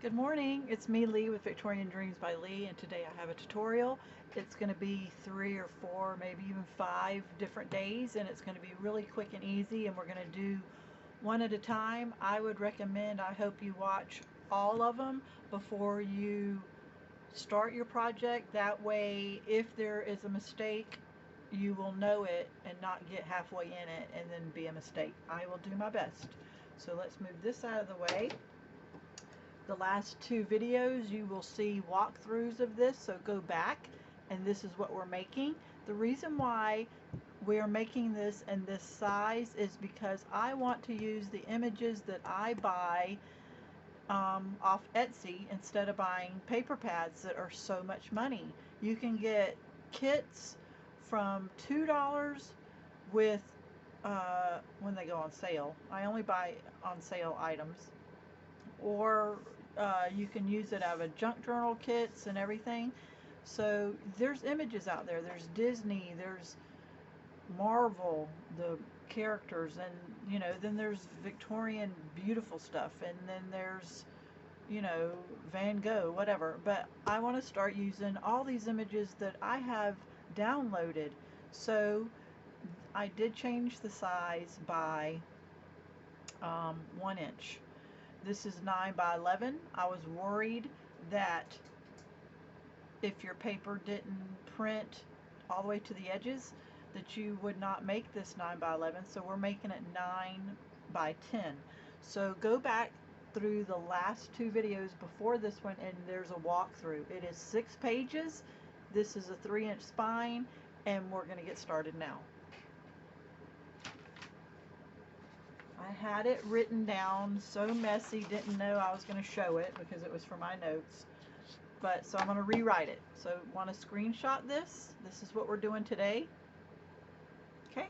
Good morning, it's me Leigh with Victorian Dreams by Leigh, and today I have a tutorial. It's going to be 3 or 4, maybe even 5 different days, and it's going to be really quick and easy, and we're going to do one at a time. I would recommend, I hope you watch all of them before you start your project. That way, if there is a mistake, you will know it and not get halfway in it and then be a mistake. I will do my best. So let's move this out of the way. The last 2 videos you will see walkthroughs of this, so go back, and this is what we're making. The reason why we're making this in this size is because I want to use the images that I buy off Etsy instead of buying paper pads that are so much money. You can get kits from $2 with when they go on sale. I only buy on sale items, or you can use it out of junk journal kits and everything. So there's images out there. There's Disney, there's Marvel, the characters, and then there's Victorian beautiful stuff, and then there's Van Gogh, whatever. But I want to start using all these images that I have downloaded. So I did change the size by 1 inch. This is 9 by 11. I was worried that if your paper didn't print all the way to the edges, that you would not make this 9 by 11. So we're making it 9 by 10. So go back through the last 2 videos before this one, and there's a walkthrough. It is 6 pages. This is a 3-inch spine, and we're going to get started now. I had it written down, so messy, didn't know I was going to show it because it was for my notes. But so I'm going to rewrite it. So want to screenshot this? This is what we're doing today. Okay.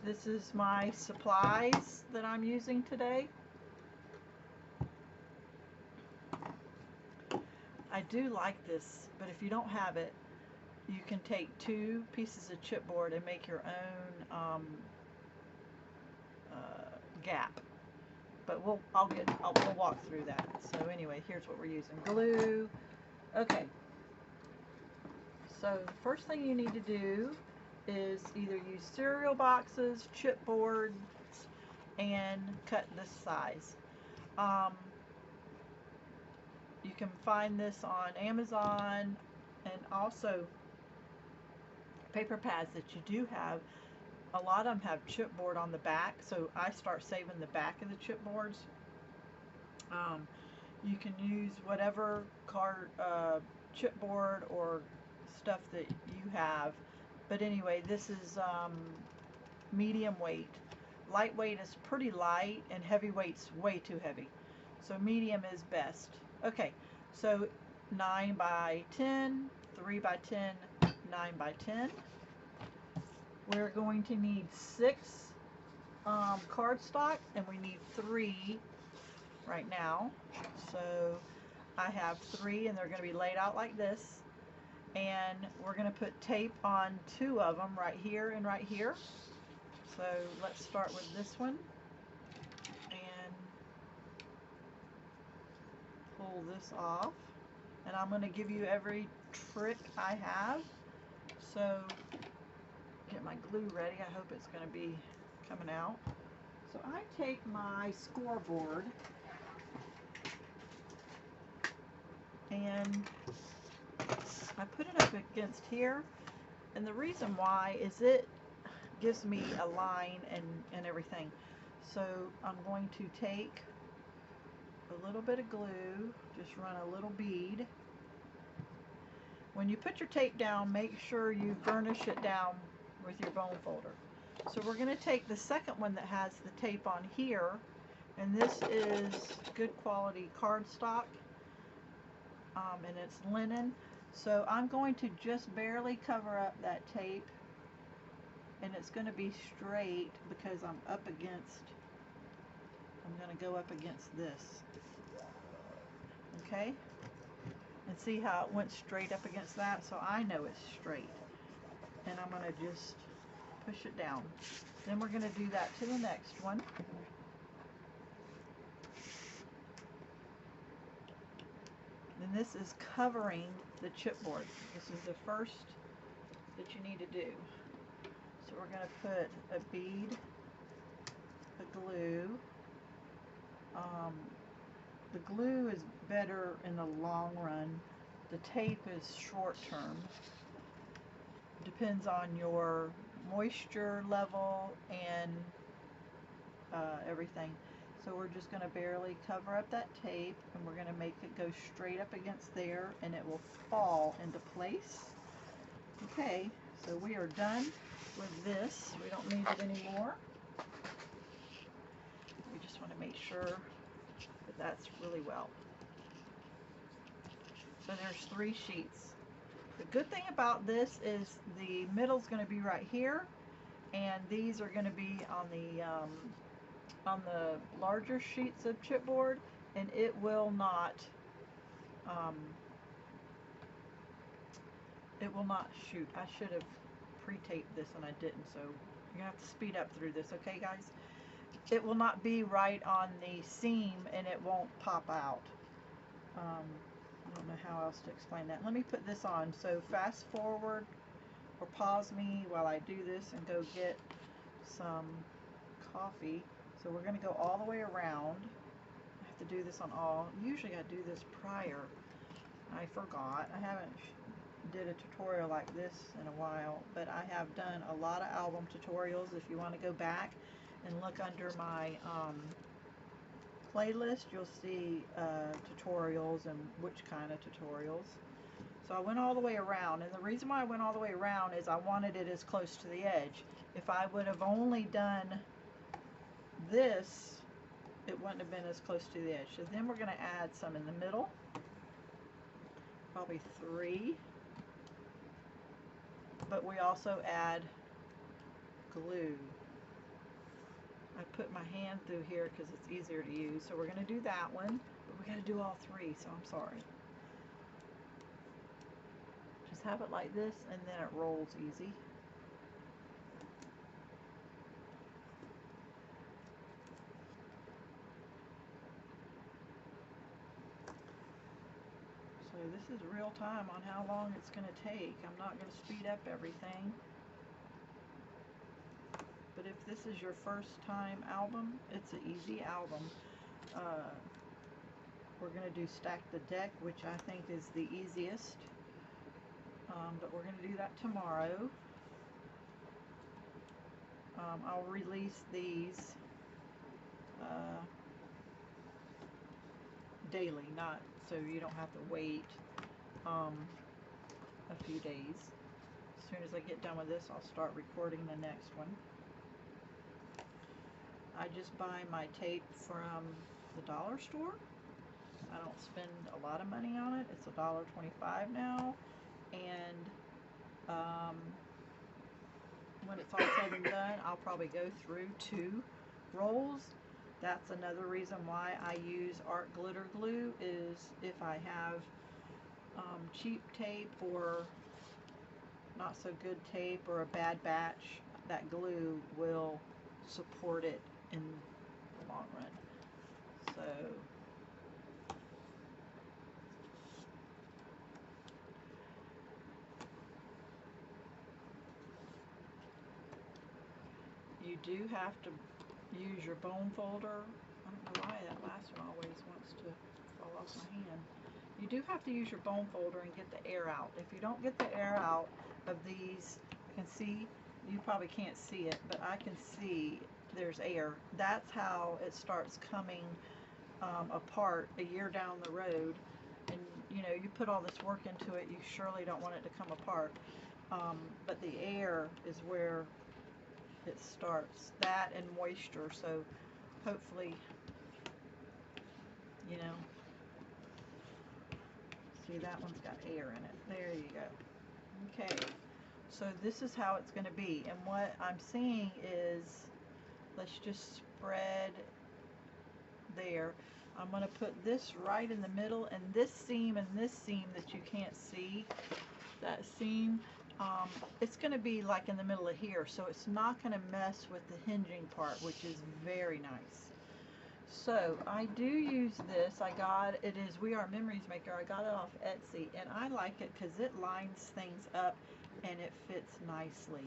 This is my supplies that I'm using today. I do like this, but if you don't have it, you can take 2 pieces of chipboard and make your own gap. But we'll walk through that. So anyway, here's what we're using. Glue. Okay. So the first thing you need to do is either use cereal boxes, chipboards, and cut this size. You can find this on Amazon, and also paper pads that you do have. A lot of them have chipboard on the back, so I start saving the back of the chipboards. You can use whatever chipboard or stuff that you have, but anyway, this is medium weight. Lightweight is pretty light, and heavyweight's way too heavy, so medium is best. Okay, so 9 by 10, 3 by 10, 9 by 10. We're going to need 6 cardstock, and we need 3 right now. So I have 3, and they're going to be laid out like this. And we're going to put tape on 2 of them, right here and right here. So let's start with this one and pull this off. And I'm going to give you every trick I have. So get my glue ready. I hope it's going to be coming out. So I take my scoreboard and I put it up against here, and the reason why is it gives me a line and everything. So I'm going to take a little bit of glue, just run a little bead. When you put your tape down, make sure you burnish it down with your bone folder. So we're going to take the second one that has the tape on here, and this is good quality cardstock, and it's linen. So I'm going to just barely cover up that tape, and it's going to be straight because I'm going to go up against this. Okay? And see how it went straight up against that? So I know it's straight. And I'm going to just push it down. Then we're going to do that to the next one. Then this is covering the chipboard. This is the first that you need to do. So we're going to put a bead, a glue. The glue is better in the long run. The tape is short term. Depends on your moisture level and everything. So we're just going to barely cover up that tape, and we're going to make it go straight up against there, and it will fall into place. Okay, so we are done with this. We don't need it anymore. We just want to make sure that that's really well. So there's 3 sheets. The good thing about this is the middle's going to be right here, and these are going to be on the larger sheets of chipboard, and it will not shoot. I should have pre-taped this and I didn't, so you're gonna have to speed up through this, okay guys? It will not be right on the seam and it won't pop out. I don't know how else to explain that. Let me put this on. So fast forward or pause me while I do this and go get some coffee. So we're going to go all the way around. I have to do this on all. Usually I do this prior. I forgot. I haven't did a tutorial like this in a while, but I have done a lot of album tutorials. If you want to go back and look under my playlist, you'll see tutorials and which kind of tutorials. So I went all the way around, and the reason why I went all the way around is I wanted it as close to the edge. If I would have only done this, it wouldn't have been as close to the edge. So then we're going to add some in the middle, probably 3, but we also add glue. I put my hand through here because it's easier to use. So we're going to do that one, but we got to do all 3, so I'm sorry. Just have it like this, and then it rolls easy. So this is real time on how long it's going to take. I'm not going to speed up everything. But if this is your first time album, it's an easy album. We're going to do Stack the Deck, which I think is the easiest. But we're going to do that tomorrow. I'll release these daily, not so you don't have to wait a few days. As soon as I get done with this, I'll start recording the next one. I just buy my tape from the dollar store. I don't spend a lot of money on it. It's $1.25 now, and when it's all said and done, I'll probably go through 2 rolls. That's another reason why I use art glitter glue, is if I have cheap tape or not so good tape or a bad batch, that glue will support it in the long run. So you do have to use your bone folder. I don't know why that last one always wants to fall off my hand. You do have to use your bone folder and get the air out. If you don't get the air out of these, I can see, you probably can't see it, but I can see there's air. That's how it starts coming apart a year down the road. And you know, you put all this work into it, you surely don't want it to come apart. But the air is where it starts, that and moisture. So hopefully, you know, see, that one's got air in it. There you go. Okay, so this is how it's going to be, and what I'm seeing is, let's just spread there. I'm going to put this right in the middle, and this seam that you can't see, that seam, it's going to be like in the middle of here, so it's not going to mess with the hinging part, which is very nice. So I do use this. It is We Are Memories Maker. I got it off Etsy, and I like it because it lines things up and it fits nicely.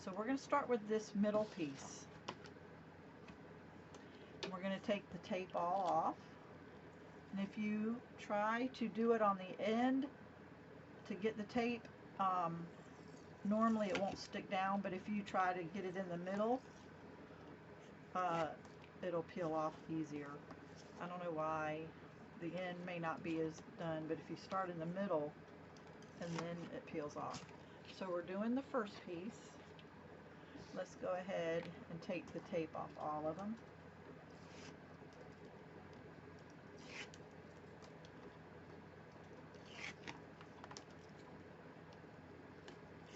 So we're going to start with this middle piece. We're going to take the tape all off. And if you try to do it on the end to get the tape, normally it won't stick down, but if you try to get it in the middle, it'll peel off easier. I don't know why. The end may not be as done, but if you start in the middle, and then it peels off. So we're doing the first piece. Let's go ahead and take the tape off all of them.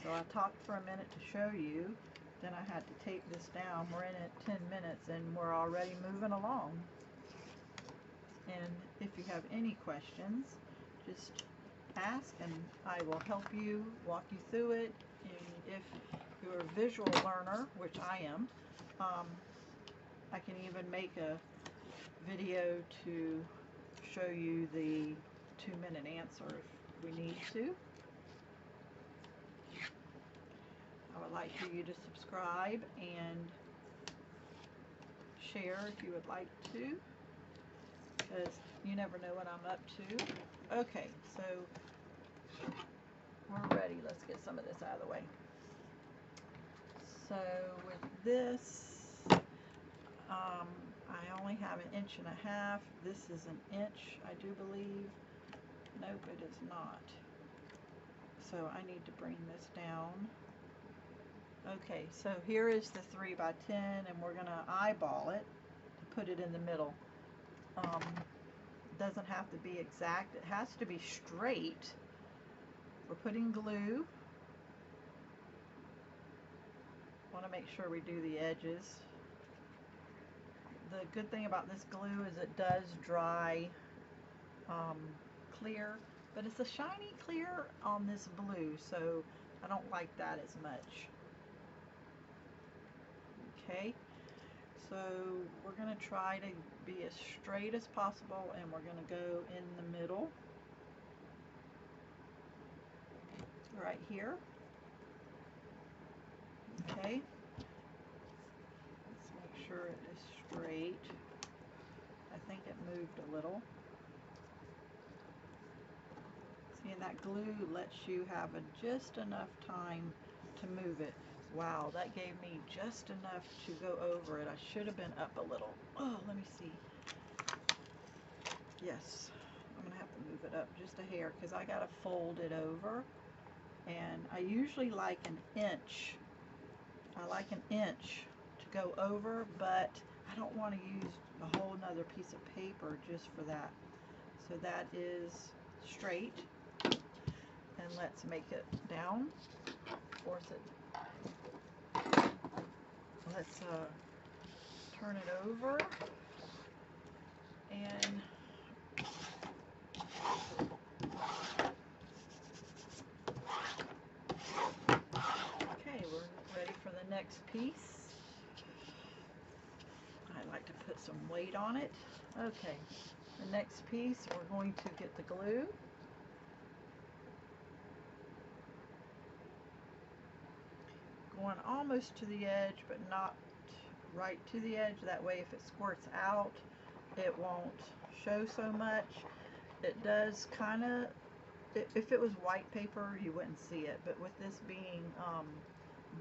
So I talked for a minute to show you, then I had to tape this down. We're in it 10 minutes and we're already moving along. And if you have any questions, just ask and I will help you, walk you through it. And if you're a visual learner, which I am, I can even make a video to show you the 2-minute answer if we need to. I would like for you to subscribe and share if you would like to, because you never know what I'm up to. Okay, so we're ready. Let's get some of this out of the way. So with this, I only have 1.5 inches. This is 1 inch, I do believe. Nope, it is not. So I need to bring this down. Okay, so here is the 3 by 10, and we're going to eyeball it to put it in the middle. It doesn't have to be exact. It has to be straight. We're putting glue. Want to make sure we do the edges. The good thing about this glue is it does dry clear, but it's a shiny clear on this blue, so I don't like that as much. Okay, so we're going to try to be as straight as possible, and we're going to go in the middle, right here. Okay, let's make sure it is straight. I think it moved a little. See, and that glue lets you have just enough time to move it. Wow, that gave me just enough to go over it. I should have been up a little. Oh, let me see. Yes, I'm going to have to move it up just a hair because I got to fold it over. And I usually like 1 inch. I like 1 inch to go over, but I don't want to use a whole nother piece of paper just for that. So that is straight. And let's make it down. Force it. Let's turn it over, and okay, we're ready for the next piece. I like to put some weight on it. Okay, the next piece, we're going to get the glue. Going almost to the edge, but not right to the edge. That way if it squirts out, it won't show so much. It does kind of, if it was white paper, you wouldn't see it, but with this being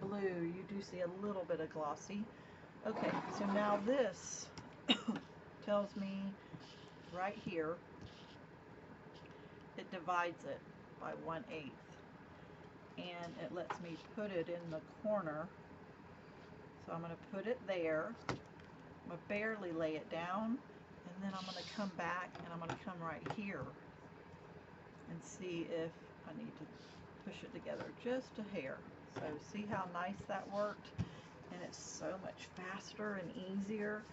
blue, you do see a little bit of glossy. Okay, so now this tells me right here, it divides it by 1/8. And it lets me put it in the corner. So I'm going to put it there. I'm going to barely lay it down, and then I'm going to come back and I'm going to come right here and see if I need to push it together just a hair. So see how nice that worked? And it's so much faster and easier,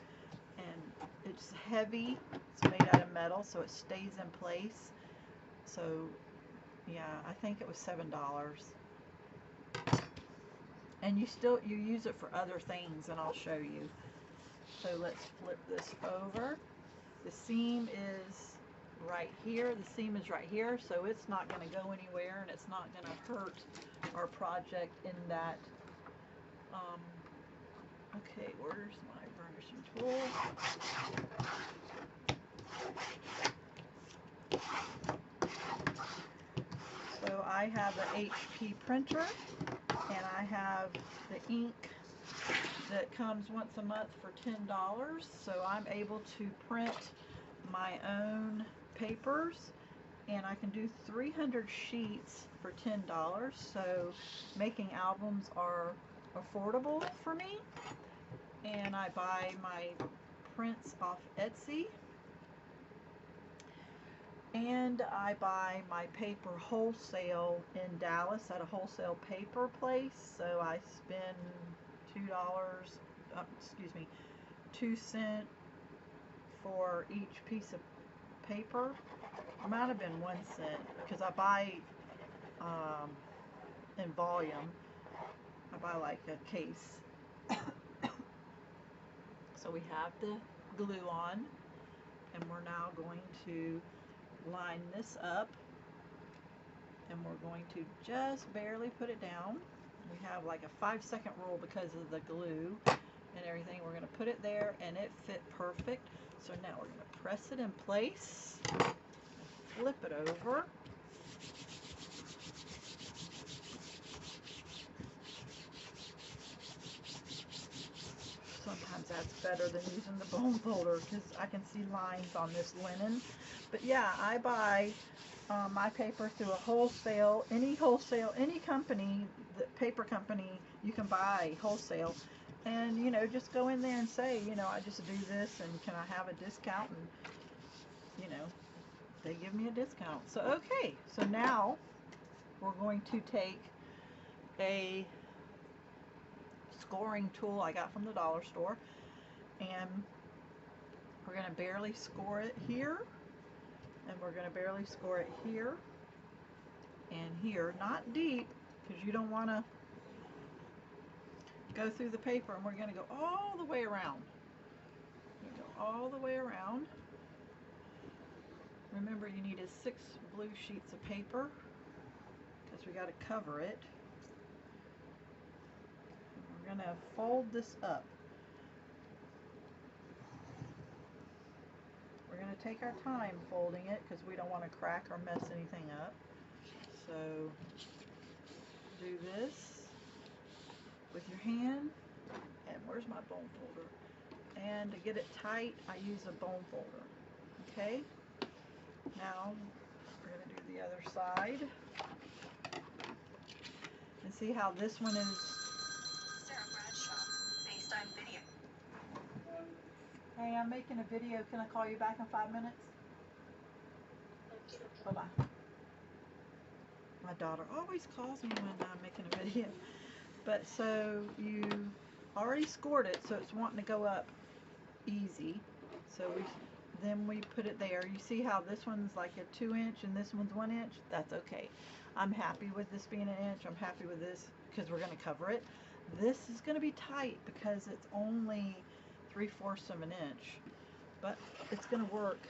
and it's heavy. It's made out of metal, so it stays in place. So yeah, I think it was $7. And you use it for other things, and I'll show you. So let's flip this over. The seam is right here. The seam is right here, so it's not going to go anywhere, and it's not going to hurt our project in that. Okay, where's my burnishing tool? So I have an HP printer, and I have the ink that comes once a month for $10. So I'm able to print my own papers, and I can do 300 sheets for $10. So making albums are affordable for me, and I buy my prints off Etsy, and I buy my paper wholesale in Dallas at a wholesale paper place. So I spend $2 for each piece of paper. It might have been 1 cent because I buy in volume. I buy like a case. So we have the glue on, and we're now going to line this up, and we're going to just barely put it down. We have like a 5-second rule because of the glue and everything. We're going to put it there, and it fit perfect. So now we're going to press it in place, flip it over. Sometimes that's better than using the bone folder because I can see lines on this linen. But yeah, I buy my paper through a wholesale, any company, the paper company, you can buy wholesale. And, you know, just go in there and say, you know, I just do this, and can I have a discount? And, you know, they give me a discount. So, okay, so now we're going to take a scoring tool I got from the dollar store, and we're going to barely score it here, and we're going to barely score it here and here, not deep, because you don't want to go through the paper, and we're going to go all the way around. Go all the way around. Remember, you needed 6 blue sheets of paper because we got to cover it. We're going to fold this up. We're going to take our time folding it because we don't want to crack or mess anything up. So do this with your hand, and where's my bone folder? And to get it tight, I use a bone folder. Okay, now we're going to do the other side, and see how this one is. Hey, I'm making a video. Can I call you back in 5 minutes? Bye-bye. My daughter always calls me when I'm making a video. But so you already scored it, so it's wanting to go up easy. So then we put it there. You see how this one's like a 2-inch and this one's 1 inch? That's okay. I'm happy with this being 1 inch. I'm happy with this because we're going to cover it. This is going to be tight because it's only 3/4 of an inch, but it's going to work.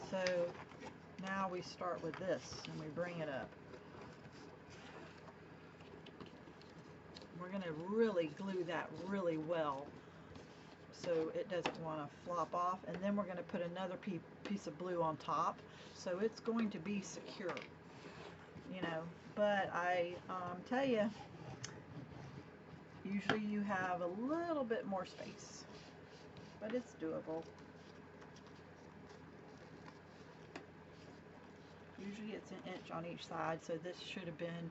So now we start with this and we bring it up. We're going to really glue that really well so it doesn't want to flop off, and then we're going to put another piece of blue on top, so it's going to be secure, you know. But I tell you, usually you have a little bit more space, but it's doable. Usually it's 1 inch on each side, so this should have been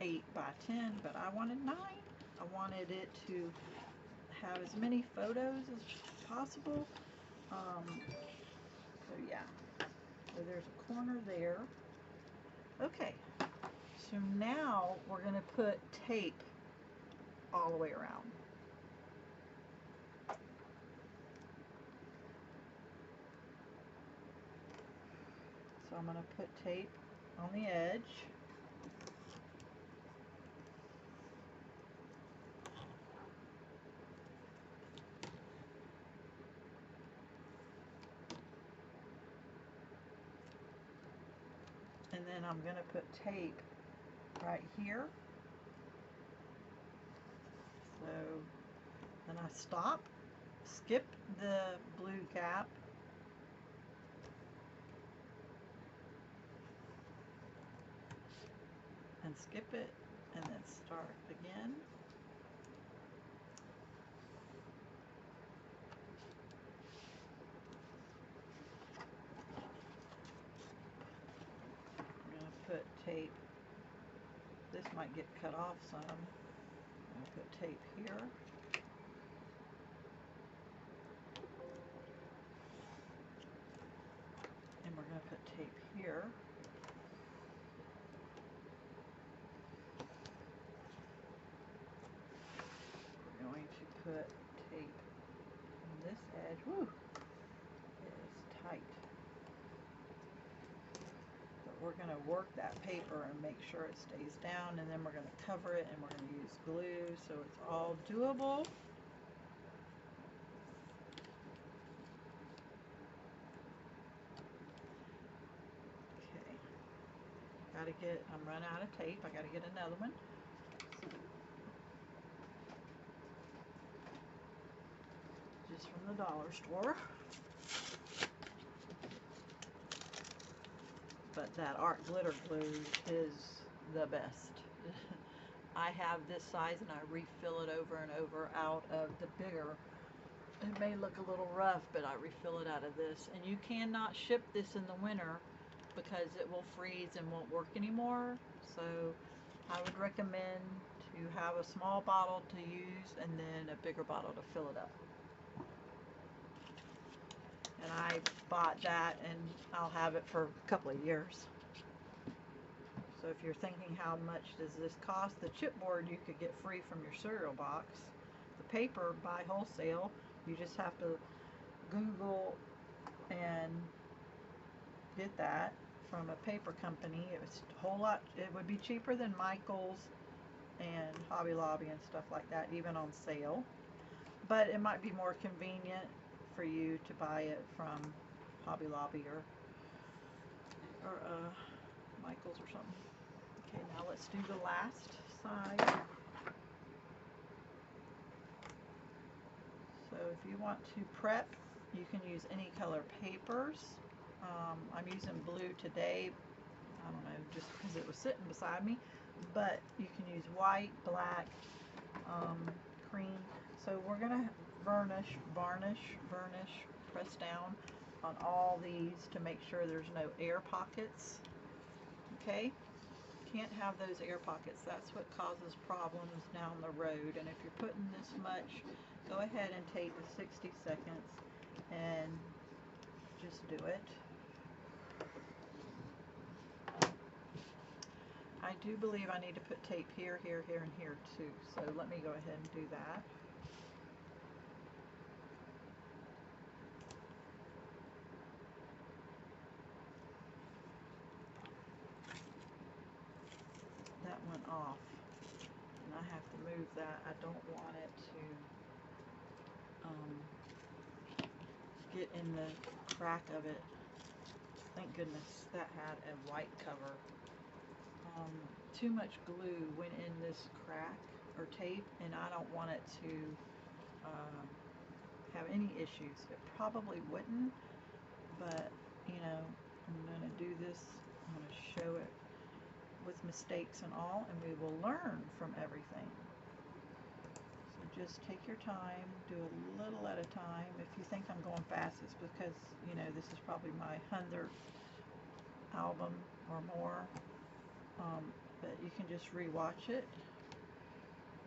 8 by 10, but I wanted 9. I wanted it to have as many photos as possible. So yeah, so there's a corner there. Okay, so now we're going to put tape all the way around. So I'm going to put tape on the edge. And then I'm going to put tape right here. So then I stop, skip the blue gap, and skip it, and then start again. I'm going to put tape. This might get cut off some. I'm going to put tape here. And we're going to put tape here. We're going to put tape on this edge. Woo! It is tight. But we're going to work that paper and make sure it stays down, and then we're going to cover it, and we're going to use glue so it's all doable. I'm running out of tape. I got to get another one. Just from the dollar store. But that art glitter glue is the best. I have this size and I refill it over and over out of the bigger. It may look a little rough, but I refill it out of this. And you cannot ship this in the winter because it will freeze and won't work anymore. So I would recommend to have a small bottle to use and then a bigger bottle to fill it up. And I bought that, and I'll have it for a couple of years. So if you're thinking how much does this cost, the chipboard you could get free from your cereal box. The paper, buy wholesale. You just have to Google and get that from a paper company. It was a whole lot, it would be cheaper than Michael's and Hobby Lobby and stuff like that, even on sale. But it might be more convenient for you to buy it from Hobby Lobby or Michael's or something. Okay, now let's do the last side. So if you want to prep, you can use any color papers. I'm using blue today, I don't know, just because it was sitting beside me, but you can use white, black, cream. So we're going to varnish, press down on all these to make sure there's no air pockets. Okay? Can't have those air pockets. That's what causes problems down the road. And if you're putting this much, go ahead and take the 60 seconds and just do it. I do believe I need to put tape here, here, here, and here too. So let me go ahead and do that. That went off, and I have to move that. I don't want it to get in the crack of it. Thank goodness that had a white cover. Too much glue went in this crack or tape, and I don't want it to have any issues. It probably wouldn't, but you know, I'm going to do this. I'm going to show it with mistakes and all, and we will learn from everything. So just take your time, do a little at a time. If you think I'm going fast, it's because, you know, this is probably my 100th album or more. But you can just re-watch it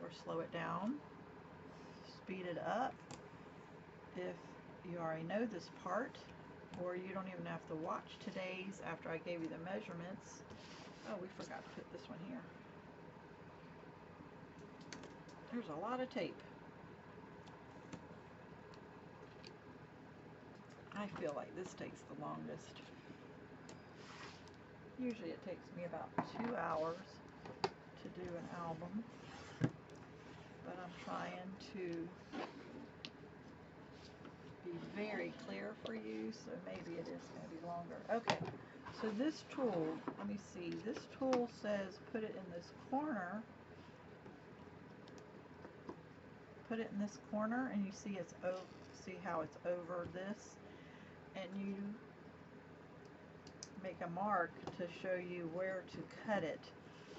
or slow it down, speed it up if you already know this part, or you don't even have to watch today's after I gave you the measurements. Oh, we forgot to put this one here. There's a lot of tape. I feel like this takes the longest. Usually it takes me about 2 hours to do an album, but I'm trying to be very clear for you, so maybe it is going to be longer. Okay, So this tool, let me see, this tool says put it in this corner. Put it in this corner, and you see it's see how it's over this, and you make a mark to show you where to cut it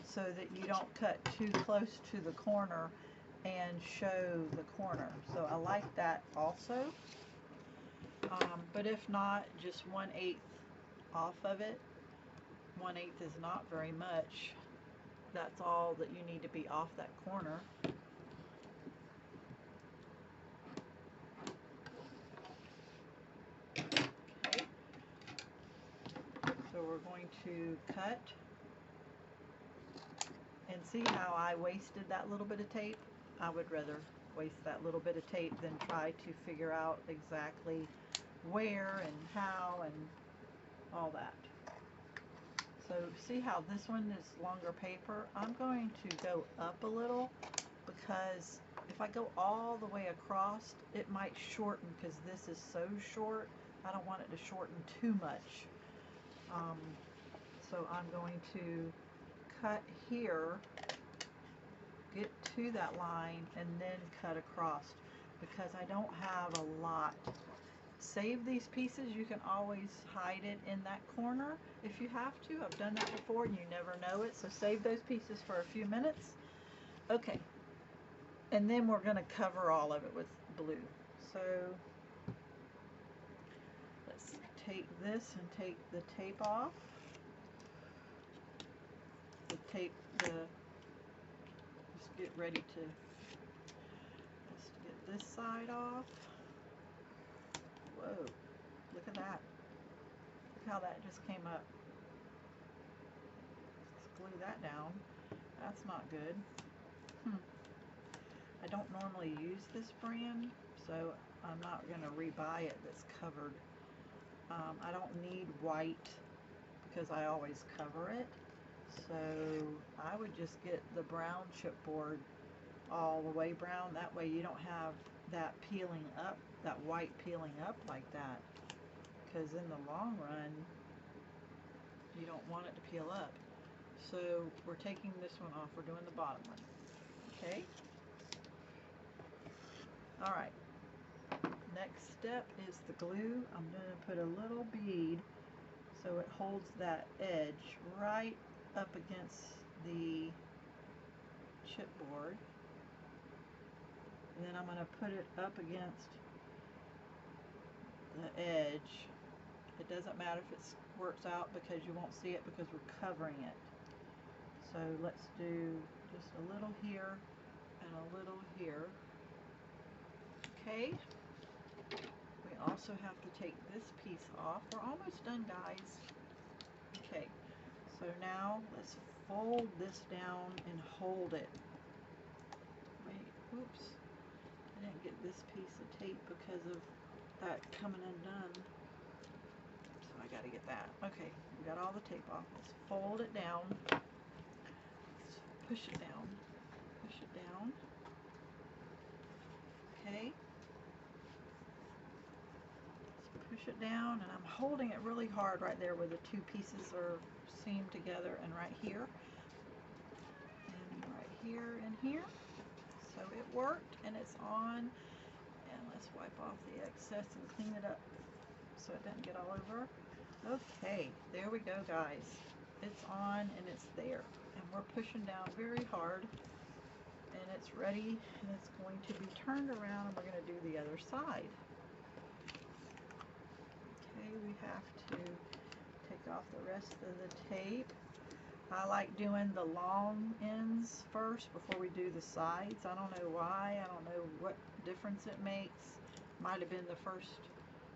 so that you don't cut too close to the corner and show the corner. So I like that also. But if not, just 1/8 off of it. 1/8 is not very much. That's all that you need to be off that corner. Okay. So we're going to cut. And see how I wasted that little bit of tape? I would rather waste that little bit of tape than try to figure out exactly where and how and all that. So see how this one is longer paper? I'm going to go up a little because if I go all the way across, it might shorten because this is so short. I don't want it to shorten too much. So I'm going to cut here, get to that line, and then cut across because I don't have a lot. Save these pieces. You can always hide it in that corner if you have to. I've done that before and you never know it. So save those pieces for a few minutes. Okay. And then we're going to cover all of it with blue. So let's take this and take the tape off. The tape, just get ready to just get this side off. Whoa, look at that. Look how that just came up. Let's glue that down. That's not good. I don't normally use this brand, so I'm not going to rebuy it that's covered. I don't need white because I always cover it. So I would just get the brown chipboard all the way brown. That way you don't have that peeling up, that white peeling up like that. Because in the long run, you don't want it to peel up. So we're taking this one off. We're doing the bottom one. Okay. All right. Next step is the glue. I'm going to put a little bead so it holds that edge right up against the chipboard. And then I'm going to put it up against the edge. It doesn't matter if it squirts out because you won't see it because we're covering it. So let's do just a little here and a little here. Okay. We also have to take this piece off. We're almost done, guys. Okay. So now let's fold this down and hold it. Wait, whoops. I didn't get this piece of tape because of that coming undone. So I got to get that. Okay, we got all the tape off. Let's fold it down. Let's push it down. Push it down. Okay. Let's push it down, and I'm holding it really hard right there where the two pieces are seamed together, and right here. And right here and here. So it worked, and it's on. And let's wipe off the excess and clean it up so it doesn't get all over. Okay, there we go, guys. It's on and it's there. And we're pushing down very hard. And it's ready, and it's going to be turned around, and we're going to do the other side. Okay, we have to take off the rest of the tape. I like doing the long ends first before we do the sides. I don't know why. I don't know what difference it makes. Might have been the first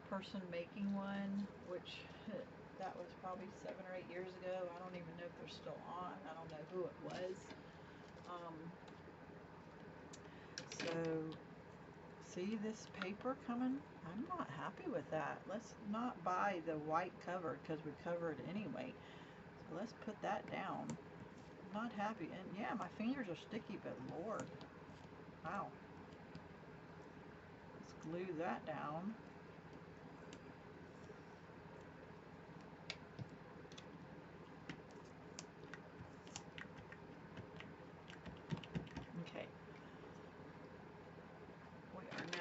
person making one, which that was probably 7 or 8 years ago. I don't even know if they're still on. I don't know who it was. So see this paper coming? I'm not happy with that. Let's not buy the white cover because we covered anyway. So let's put that down. I'm not happy. And yeah, my fingers are sticky, but Lord. Wow. Let's glue that down.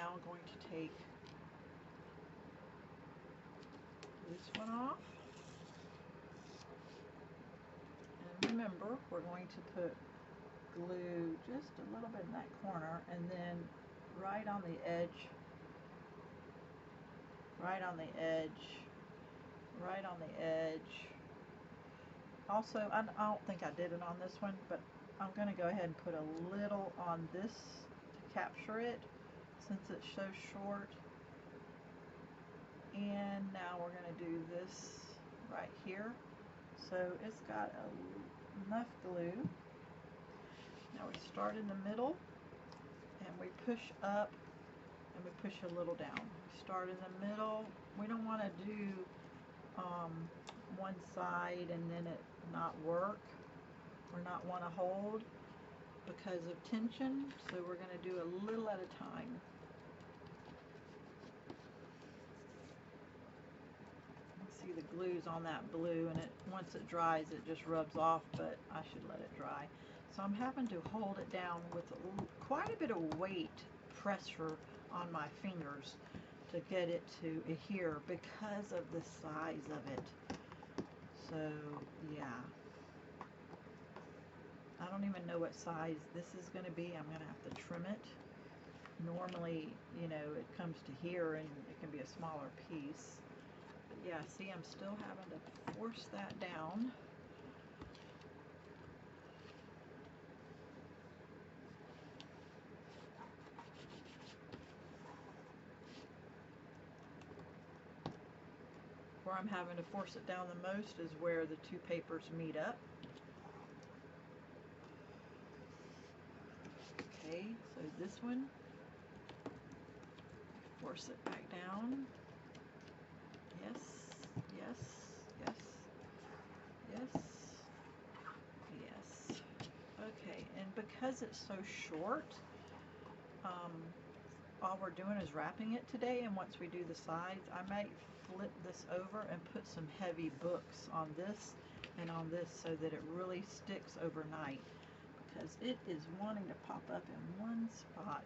now going to take this one off. And remember, we're going to put glue just a little bit in that corner, and then right on the edge, right on the edge, right on the edge. Also, I don't think I did it on this one, but I'm going to go ahead and put a little on this to capture it since it's so short. And now we're going to do this right here. So it's got enough glue. Now we start in the middle and we push up and we push a little down. We start in the middle. We don't want to do one side and then it not work or not want to hold because of tension. So we're going to do a little at a time. See the glue's on that blue, and once it dries it just rubs off, but I should let it dry. So I'm having to hold it down with quite a bit of weight pressure on my fingers to get it to adhere because of the size of it. So yeah, I don't even know what size this is going to be. I'm going to have to trim it. Normally, you know, it comes to here and it can be a smaller piece. But yeah, see, I'm still having to force that down. Where I'm having to force it down the most is where the two papers meet up. Okay, so this one, force it back down. Yes, yes, yes, yes, yes. Okay, and because it's so short, all we're doing is wrapping it today, and once we do the sides, I might flip this over and put some heavy books on this and on this so that it really sticks overnight, because it is wanting to pop up in one spot.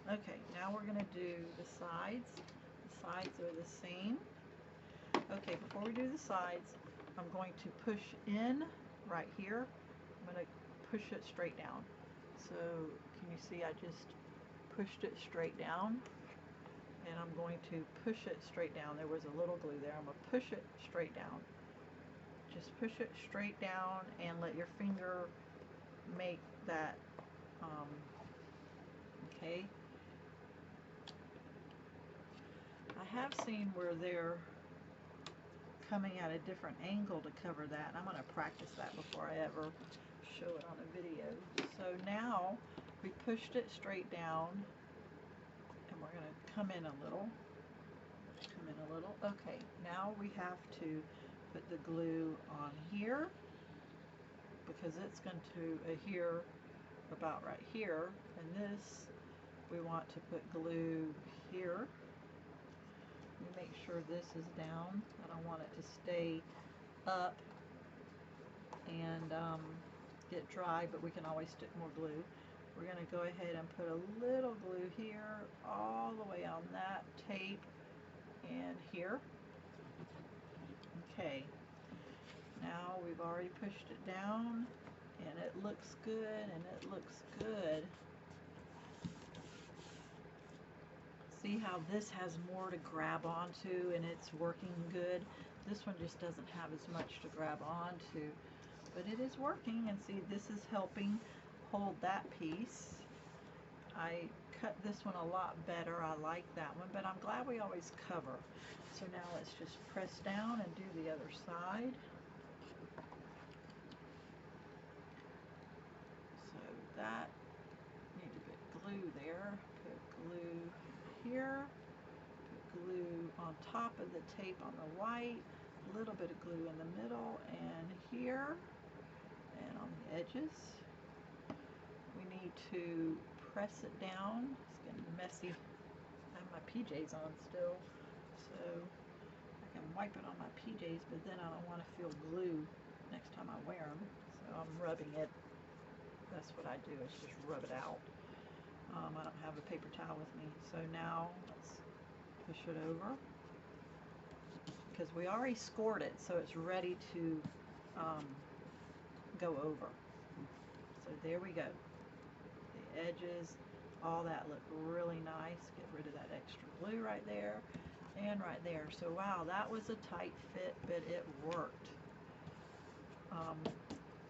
Okay, now we're going to do the sides. The sides are the same. Okay, before we do the sides, I'm going to push in right here. I'm going to push it straight down. So can you see I just pushed it straight down, and I'm going to push it straight down. There was a little glue there. I'm going to push it straight down. Just push it straight down and let your finger make that, okay. I have seen where they're coming at a different angle to cover that, and I'm going to practice that before I ever show it on a video. So now we pushed it straight down, and we're going to come in a little. Okay, now we have to put the glue on here because it's going to adhere about right here, and this we want to put glue here. Let me make sure this is down. I don't want it to stay up and get dry, but we can always stick more glue. We're going to go ahead and put a little glue here, all the way on that tape and here. Okay, now we've already pushed it down, and it looks good, and it looks good. See how this has more to grab onto, and it's working good. This one just doesn't have as much to grab onto, but it is working. And see, this is helping hold that piece. I cut this one a lot better. I like that one, but I'm glad we always cover. So now let's just press down and do the other side. So that, need to put glue there, put glue here, put glue on top of the tape on the white, a little bit of glue in the middle and here, and on the edges. We need to press it down. It's getting messy. I have my PJs on still, so I can wipe it on my PJs, but then I don't want to feel glue next time I wear them, so I'm rubbing it. That's what I do, is just rub it out. I don't have have a paper towel with me. So now let's push it over, because we already scored it, so it's ready to go over. So there we go. The edges, all that look really nice. Get rid of that extra glue right there and right there. So wow, that was a tight fit, but it worked.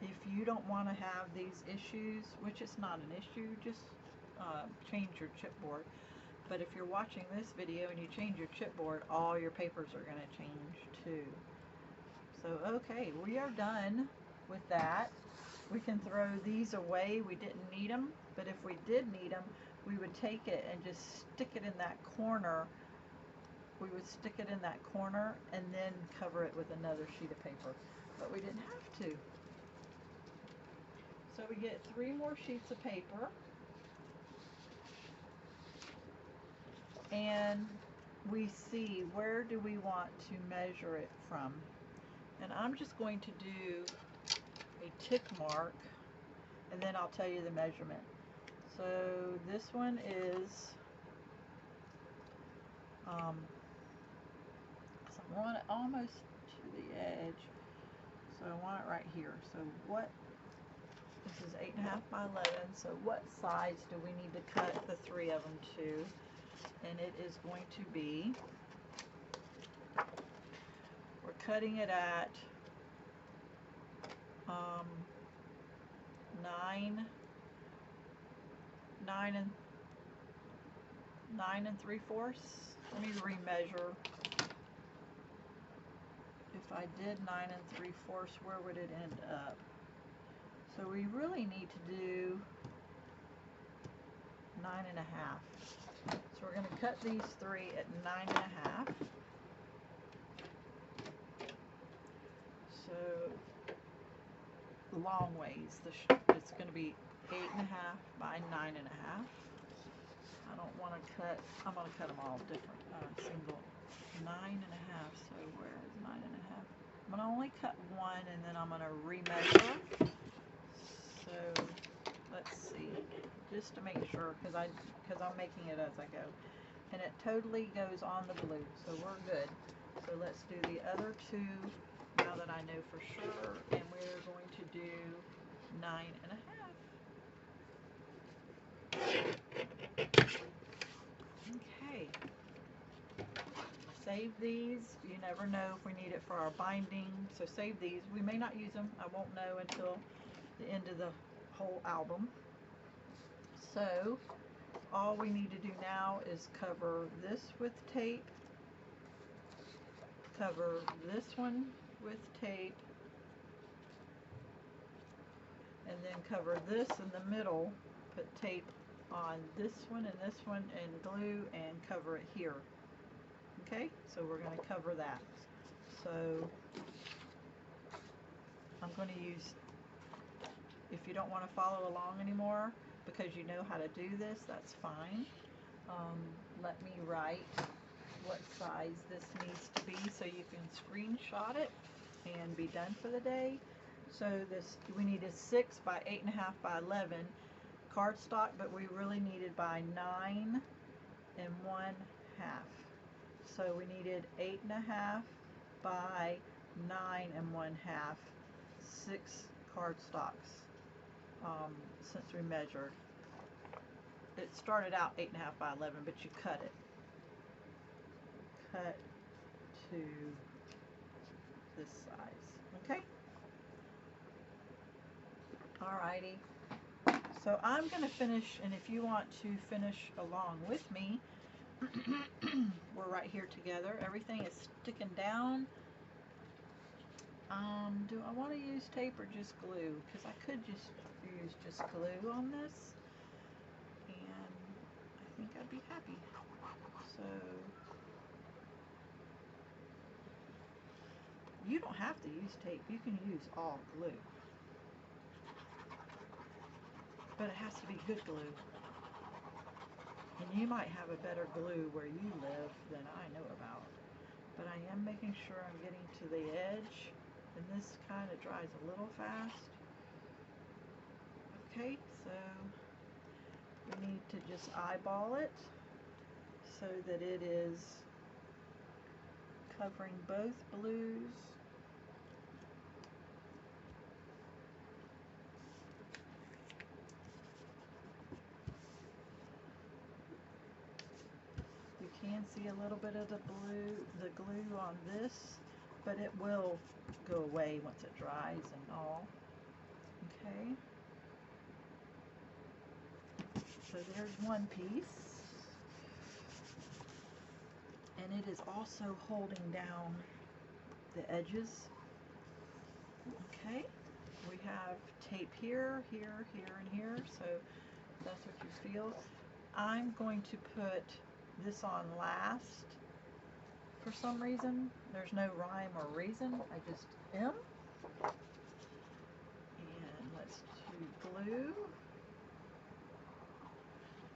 If you don't want to have these issues, which is not an issue, just change your chipboard. But if you're watching this video and you change your chipboard, all your papers are going to change too. So okay, we are done with that. We can throw these away. We didn't need them, but if we did need them, we would take it and just stick it in that corner. We would stick it in that corner and then cover it with another sheet of paper, but we didn't have to. So we get 3 more sheets of paper, and we see where do we want to measure it from. And I'm just going to do a tick mark, and then I'll tell you the measurement. So this one is, so I want it almost to the edge, so I want it right here. So what, this is 8.5 by 11, so what size do we need to cut the 3 of them to? And it is going to be, we're cutting it at 9 3/4. Let me remeasure. If I did 9 3/4, where would it end up? So we really need to do 9 1/2. So we're going to cut these 3 at 9 1/2. So long ways. It's going to be 8.5 by 9 1/2. I don't want to cut. I'm going to cut them all different. Single 9 1/2. So where is 9 1/2? I'm going to only cut one, and then I'm going to remeasure. So let's see, just to make sure, because I'm making it as I go, and it totally goes on the glue, so we're good. So let's do the other 2 now that I know for sure, and we're going to do 9 1/2. Okay. Save these. You never know if we need it for our binding, so save these. We may not use them. I won't know until the end of the whole album. So all we need to do now is cover this with tape, cover this one with tape, and then cover this in the middle, put tape on this one and this one, and glue and cover it here. Okay, so we're going to cover that. So I'm going to use, if you don't want to follow along anymore because you know how to do this, that's fine. Let me write what size this needs to be so you can screenshot it and be done for the day. So this, we needed 6 by 8.5 by 11 cardstock, but we really needed by 9 1/2. So we needed 8.5 by 9 1/2, 6 cardstocks, since we measured. It started out 8.5 by 11, but you cut it. Cut to this size, okay? Alrighty. So I'm going to finish, and if you want to finish along with me, we're right here together. Everything is sticking down. Do I want to use tape or just glue? Because I could just use just glue on this, and I think I'd be happy. So you don't have to use tape. You can use all glue, but it has to be good glue. And you might have a better glue where you live than I know about. But I am making sure I'm getting to the edge, and this kind of dries a little fast. Okay, so you need to just eyeball it so that it is covering both blues. You can see a little bit of the glue on this, but it will go away once it dries and all. Okay. So there's one piece. And it is also holding down the edges. Okay. We have tape here, here, here, and here. So that's what you feel. I'm going to put this on last for some reason. There's no rhyme or reason. I just am. And let's do glue.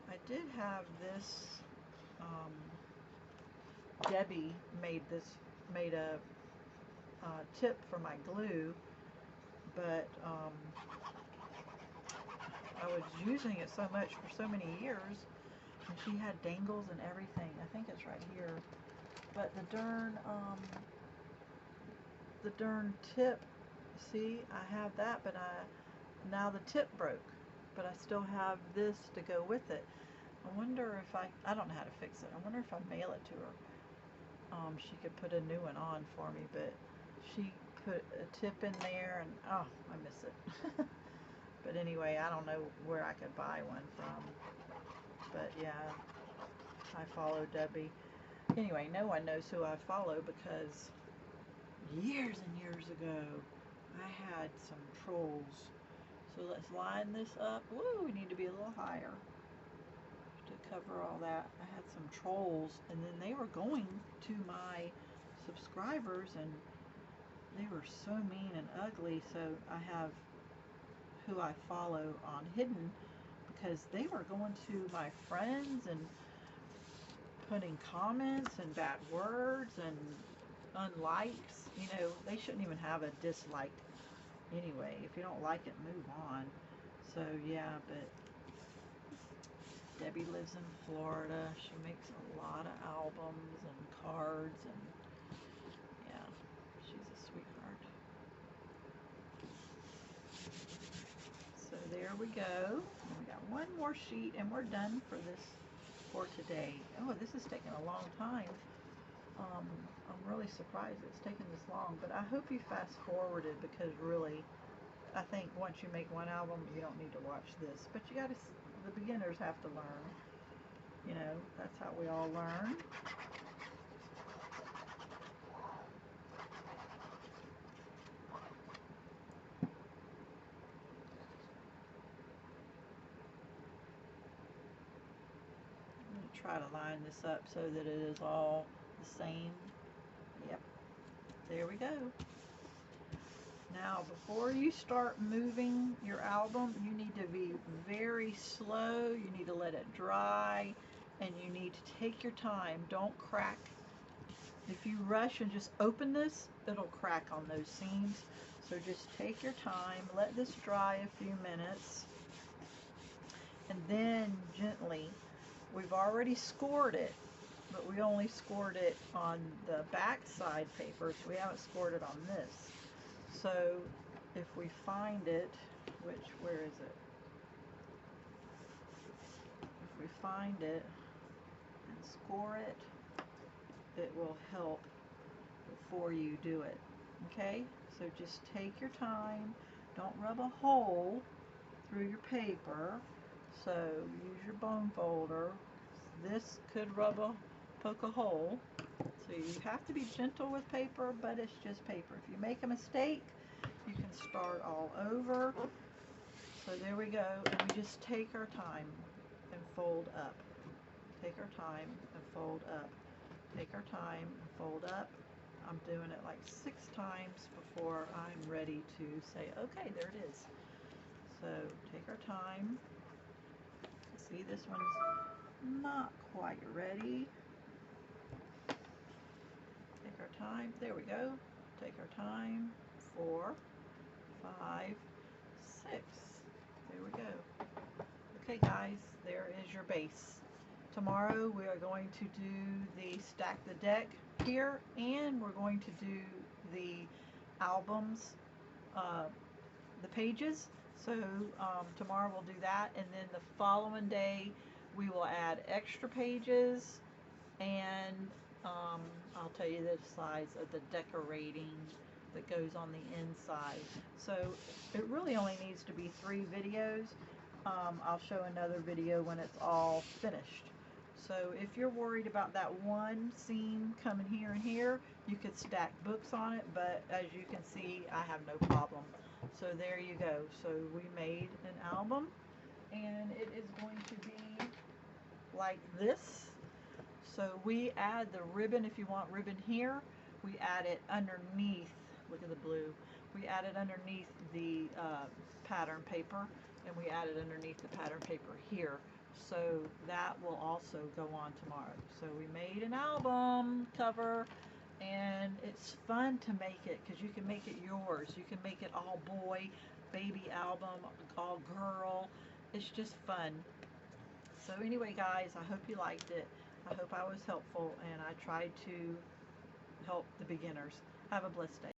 I did have this, Debbie made a tip for my glue, but I was using it so much for so many years, and she had dangles and everything. I think it's right here. But the darn tip, see, I have that, but now the tip broke, but I still have this to go with it. I wonder if I don't know how to fix it. I wonder if I mail it to her. She could put a new one on for me, but she put a tip in there, and oh, I miss it. But anyway, I don't know where I could buy one from. But yeah, I follow Debbie. Anyway, no one knows who I follow because years and years ago, I had some trolls. So let's line this up. Woo, we need to be a little higher to cover all that. I had some trolls, and then they were going to my subscribers, and they were so mean and ugly. So I have who I follow on hidden, because they were going to my friends and putting comments and bad words and unlikes. You know, they shouldn't even have a dislike anyway. If you don't like it, move on. So yeah, but Debbie lives in Florida. She makes a lot of albums and cards, and yeah, she's a sweetheart. So there we go. And we got one more sheet and we're done for today. Oh, this is taking a long time. I'm really surprised it's taken this long, but I hope you fast forwarded, because really, I think once you make one album, you don't need to watch this. But you gotta, the beginners have to learn. You know, that's how we all learn. I'm going to try to line this up so that it is all the same. Yep, there we go. Now, before you start moving your album, you need to be very slow. You need to let it dry, and you need to take your time. Don't crack. If you rush and just open this, it'll crack on those seams. So just take your time, let this dry a few minutes, and then gently, we've already scored it, but we only scored it on the back side paper, so we haven't scored it on this. So if we find it, where is it? If we find it and score it, it will help before you do it. Okay? So just take your time. Don't rub a hole through your paper. So use your bone folder. This could poke a hole. So you have to be gentle with paper, but it's just paper. If you make a mistake, you can start all over. So there we go. And we just take our time and fold up. Take our time and fold up. Take our time and fold up. I'm doing it like 6 times before I'm ready to say, okay, there it is. So take our time. See, this one's not quite ready. Take our time. There we go. Take our time. 4, 5, 6. There we go. Okay guys, there is your base. Tomorrow we are going to do the stack the deck here, and we're going to do the albums, the pages. So tomorrow we'll do that, and then the following day we will add extra pages, and I'll tell you the size of the decorating that goes on the inside. So it really only needs to be 3 videos. I'll show another video when it's all finished. So if you're worried about that one seam coming here and here, you could stack books on it, but as you can see, I have no problem. So there you go. So we made an album, and it is going to be like this. So we add the ribbon, if you want ribbon here, we add it underneath. Look at the blue. We add it underneath the pattern paper, and we add it underneath the pattern paper here. So that will also go on tomorrow. So we made an album cover, and it's fun to make it because you can make it yours. You can make it all boy, baby album, all girl. It's just fun. So anyway guys, I hope you liked it. I hope I was helpful, and I tried to help the beginners. Have a blessed day.